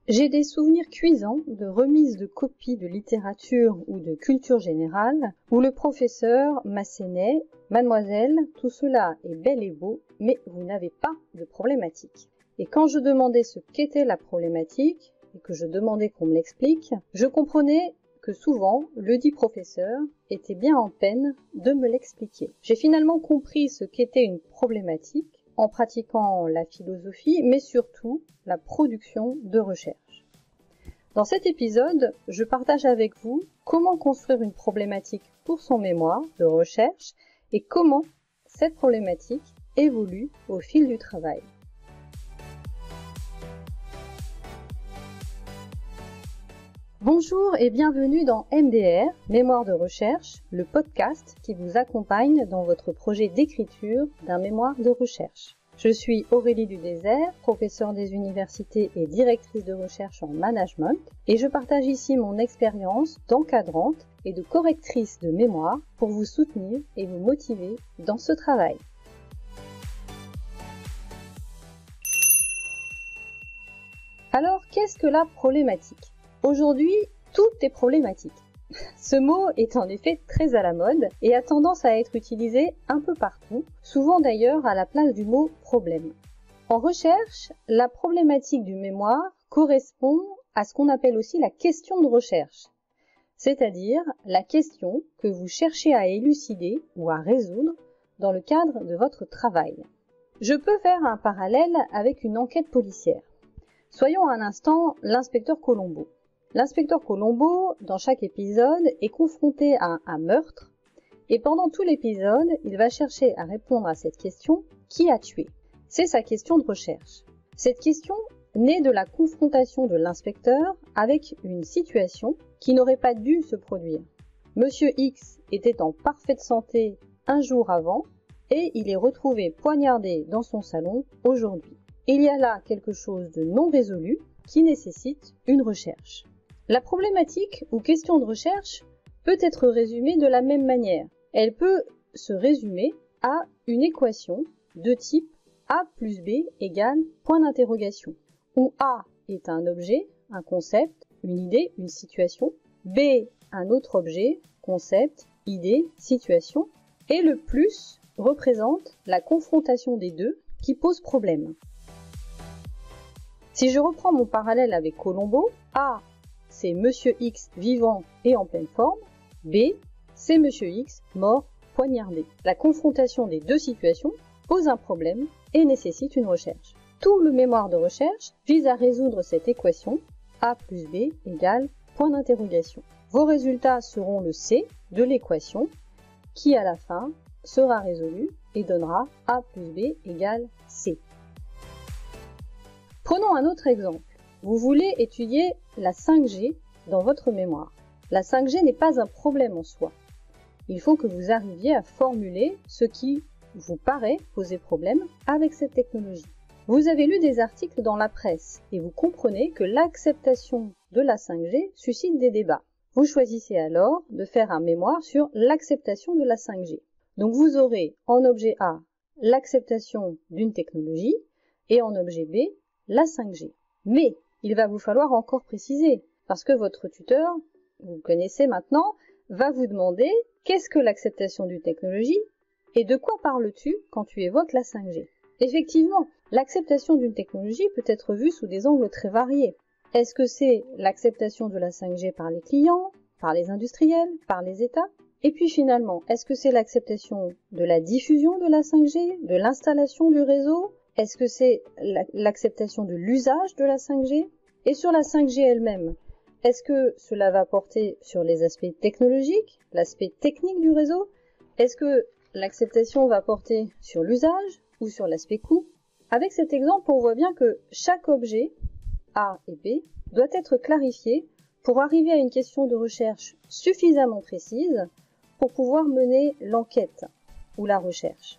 J'ai des souvenirs cuisants de remises de copies de littérature ou de culture générale où le professeur m'assénait « Mademoiselle, tout cela est bel et beau, mais vous n'avez pas de problématique ». Et quand je demandais ce qu'était la problématique et que je demandais qu'on me l'explique, je comprenais que souvent, le dit professeur était bien en peine de me l'expliquer. J'ai finalement compris ce qu'était une problématique en pratiquant la philosophie, mais surtout la production de recherche. Dans cet épisode, je partage avec vous comment construire une problématique pour son mémoire de recherche et comment cette problématique évolue au fil du travail. Bonjour et bienvenue dans MDR, Mémoire de recherche, le podcast qui vous accompagne dans votre projet d'écriture d'un mémoire de recherche. Je suis Aurélie Dudésert, professeure des universités et directrice de recherche en management, et je partage ici mon expérience d'encadrante et de correctrice de mémoire pour vous soutenir et vous motiver dans ce travail. Alors, qu'est-ce que la problématique ? Aujourd'hui, tout est problématique. Ce mot est en effet très à la mode et a tendance à être utilisé un peu partout, souvent d'ailleurs à la place du mot problème. En recherche, la problématique du mémoire correspond à ce qu'on appelle aussi la question de recherche, c'est-à-dire la question que vous cherchez à élucider ou à résoudre dans le cadre de votre travail. Je peux faire un parallèle avec une enquête policière. Soyons un instant l'inspecteur Colombo. L'inspecteur Colombo, dans chaque épisode, est confronté à un meurtre et pendant tout l'épisode, il va chercher à répondre à cette question « Qui a tué ?» C'est sa question de recherche. Cette question naît de la confrontation de l'inspecteur avec une situation qui n'aurait pas dû se produire. Monsieur X était en parfaite santé un jour avant et il est retrouvé poignardé dans son salon aujourd'hui. Il y a là quelque chose de non résolu qui nécessite une recherche. La problématique ou question de recherche peut être résumée de la même manière. Elle peut se résumer à une équation de type A plus B égale point d'interrogation, où A est un objet, un concept, une idée, une situation, B un autre objet, concept, idée, situation, et le plus représente la confrontation des deux qui pose problème. Si je reprends mon parallèle avec Colombo, A c'est Monsieur X vivant et en pleine forme, B, c'est Monsieur X mort, poignardé. La confrontation des deux situations pose un problème et nécessite une recherche. Tout le mémoire de recherche vise à résoudre cette équation A plus B égale point d'interrogation. Vos résultats seront le C de l'équation qui à la fin sera résolue et donnera A plus B égale C. Prenons un autre exemple. Vous voulez étudier la 5G dans votre mémoire. La 5G n'est pas un problème en soi. Il faut que vous arriviez à formuler ce qui vous paraît poser problème avec cette technologie. Vous avez lu des articles dans la presse et vous comprenez que l'acceptation de la 5G suscite des débats. Vous choisissez alors de faire un mémoire sur l'acceptation de la 5G. Donc vous aurez en objet A l'acceptation d'une technologie et en objet B la 5G. Mais il va vous falloir encore préciser, parce que votre tuteur, vous le connaissez maintenant, va vous demander qu'est-ce que l'acceptation d'une technologie et de quoi parles-tu quand tu évoques la 5G. Effectivement, l'acceptation d'une technologie peut être vue sous des angles très variés. Est-ce que c'est l'acceptation de la 5G par les clients, par les industriels, par les États ? Et puis finalement, est-ce que c'est l'acceptation de la diffusion de la 5G, de l'installation du réseau ? Est-ce que c'est l'acceptation de l'usage de la 5G ? Et sur la 5G elle-même, est-ce que cela va porter sur les aspects technologiques, l'aspect technique du réseau ? Est-ce que l'acceptation va porter sur l'usage ou sur l'aspect coût ? Avec cet exemple, on voit bien que chaque objet, A et B, doit être clarifié pour arriver à une question de recherche suffisamment précise pour pouvoir mener l'enquête ou la recherche.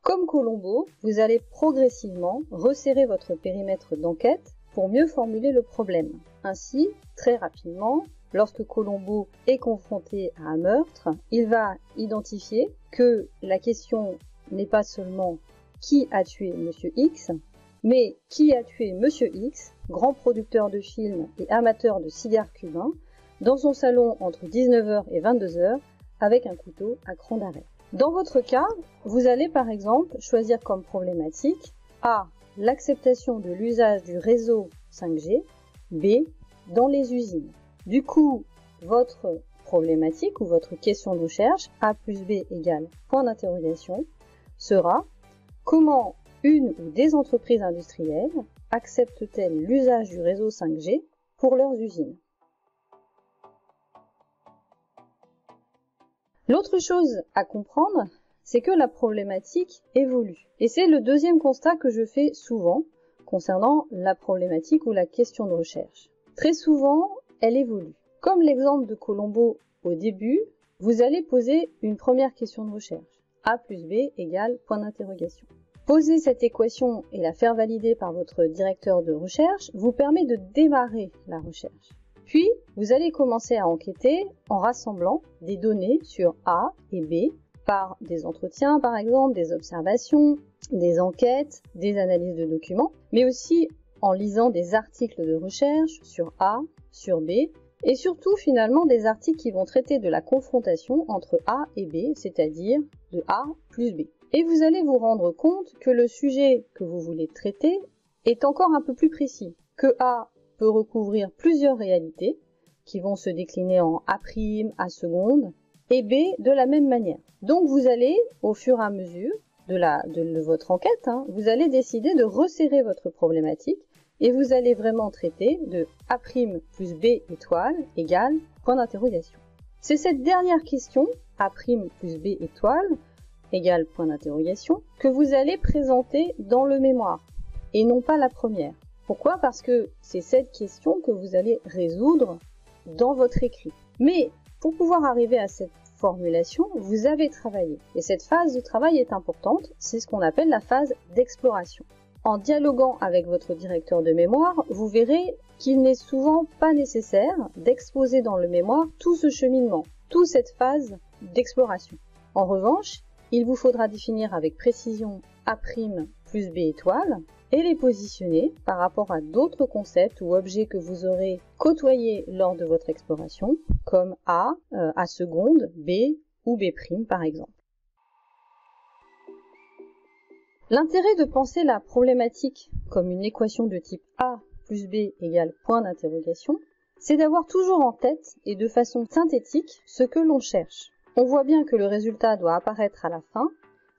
Comme Colombo, vous allez progressivement resserrer votre périmètre d'enquête pour mieux formuler le problème. Ainsi, très rapidement, lorsque Colombo est confronté à un meurtre, il va identifier que la question n'est pas seulement qui a tué Monsieur X, Mais qui a tué Monsieur X, grand producteur de films et amateur de cigares cubains, dans son salon entre 19h et 22h avec un couteau à cran d'arrêt? Dans votre cas, vous allez par exemple choisir comme problématique A. L'acceptation de l'usage du réseau 5G, B. Dans les usines. Du coup, votre problématique ou votre question de recherche, A plus B égale point d'interrogation, sera comment une ou des entreprises industrielles acceptent-elles l'usage du réseau 5G pour leurs usines? L'autre chose à comprendre, c'est que la problématique évolue. Et c'est le deuxième constat que je fais souvent concernant la problématique ou la question de recherche. Très souvent, elle évolue. Comme l'exemple de Colombo au début, vous allez poser une première question de recherche. A plus B égale point d'interrogation. Poser cette équation et la faire valider par votre directeur de recherche vous permet de démarrer la recherche. Puis, vous allez commencer à enquêter en rassemblant des données sur A et B par des entretiens par exemple, des observations, des enquêtes, des analyses de documents, mais aussi en lisant des articles de recherche sur A, sur B, et surtout finalement des articles qui vont traiter de la confrontation entre A et B, c'est-à-dire de A plus B. Et vous allez vous rendre compte que le sujet que vous voulez traiter est encore un peu plus précis, que A peut recouvrir plusieurs réalités qui vont se décliner en A', A seconde, et B de la même manière. Donc vous allez, au fur et à mesure de votre enquête, vous allez décider de resserrer votre problématique et vous allez vraiment traiter de A' plus B étoile égale point d'interrogation. C'est cette dernière question, A' plus B étoile égale point d'interrogation, que vous allez présenter dans le mémoire et non pas la première. Pourquoi? Parce que c'est cette question que vous allez résoudre dans votre écrit. Mais pour pouvoir arriver à cette formulation, vous avez travaillé. Et cette phase de travail est importante, c'est ce qu'on appelle la phase d'exploration. En dialoguant avec votre directeur de mémoire, vous verrez qu'il n'est souvent pas nécessaire d'exposer dans le mémoire tout ce cheminement, toute cette phase d'exploration. En revanche, il vous faudra définir avec précision A' plus B étoile et les positionner par rapport à d'autres concepts ou objets que vous aurez côtoyés lors de votre exploration, comme A, A seconde, B ou B' par exemple. L'intérêt de penser la problématique comme une équation de type A plus B égale point d'interrogation, c'est d'avoir toujours en tête et de façon synthétique ce que l'on cherche. On voit bien que le résultat doit apparaître à la fin.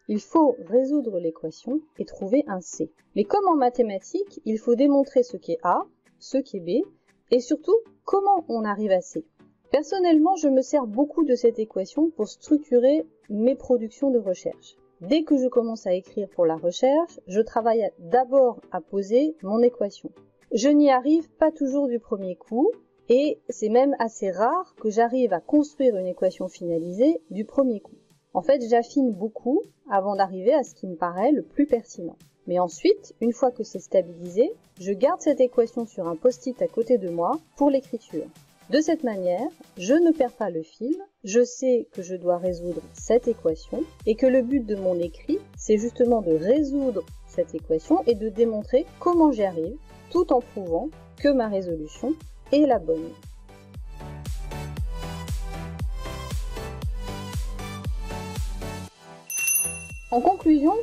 Il faut résoudre l'équation et trouver un C. Mais comme en mathématiques, il faut démontrer ce qu'est A, ce qu'est B, et surtout comment on arrive à C. Personnellement, je me sers beaucoup de cette équation pour structurer mes productions de recherche. Dès que je commence à écrire pour la recherche, je travaille d'abord à poser mon équation. Je n'y arrive pas toujours du premier coup, et c'est même assez rare que j'arrive à construire une équation finalisée du premier coup. En fait, j'affine beaucoup avant d'arriver à ce qui me paraît le plus pertinent. Mais ensuite, une fois que c'est stabilisé, je garde cette équation sur un post-it à côté de moi pour l'écriture. De cette manière, je ne perds pas le fil, je sais que je dois résoudre cette équation et que le but de mon écrit, c'est justement de résoudre cette équation et de démontrer comment j'y arrive, tout en prouvant que ma résolution est la bonne. En conclusion,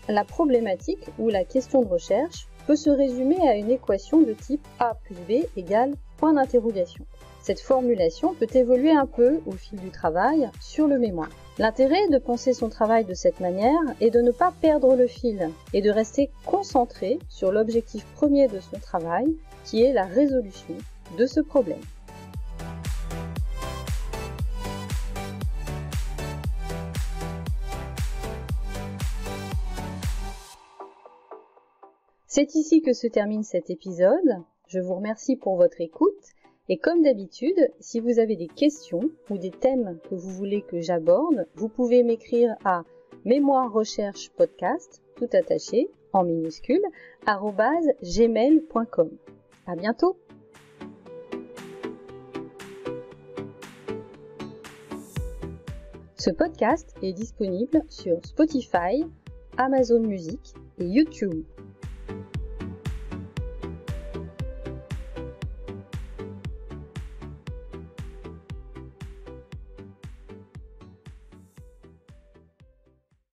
la problématique ou la question de recherche peut se résumer à une équation de type A plus B égale point d'interrogation. Cette formulation peut évoluer un peu au fil du travail sur le mémoire. L'intérêt de penser son travail de cette manière est de ne pas perdre le fil et de rester concentré sur l'objectif premier de son travail, qui est la résolution de ce problème. C'est ici que se termine cet épisode. Je vous remercie pour votre écoute. Et comme d'habitude, si vous avez des questions ou des thèmes que vous voulez que j'aborde, vous pouvez m'écrire à mémoirerecherchepodcast, tout attaché, en minuscule, @gmail.com. À bientôt! Ce podcast est disponible sur Spotify, Amazon Music et YouTube.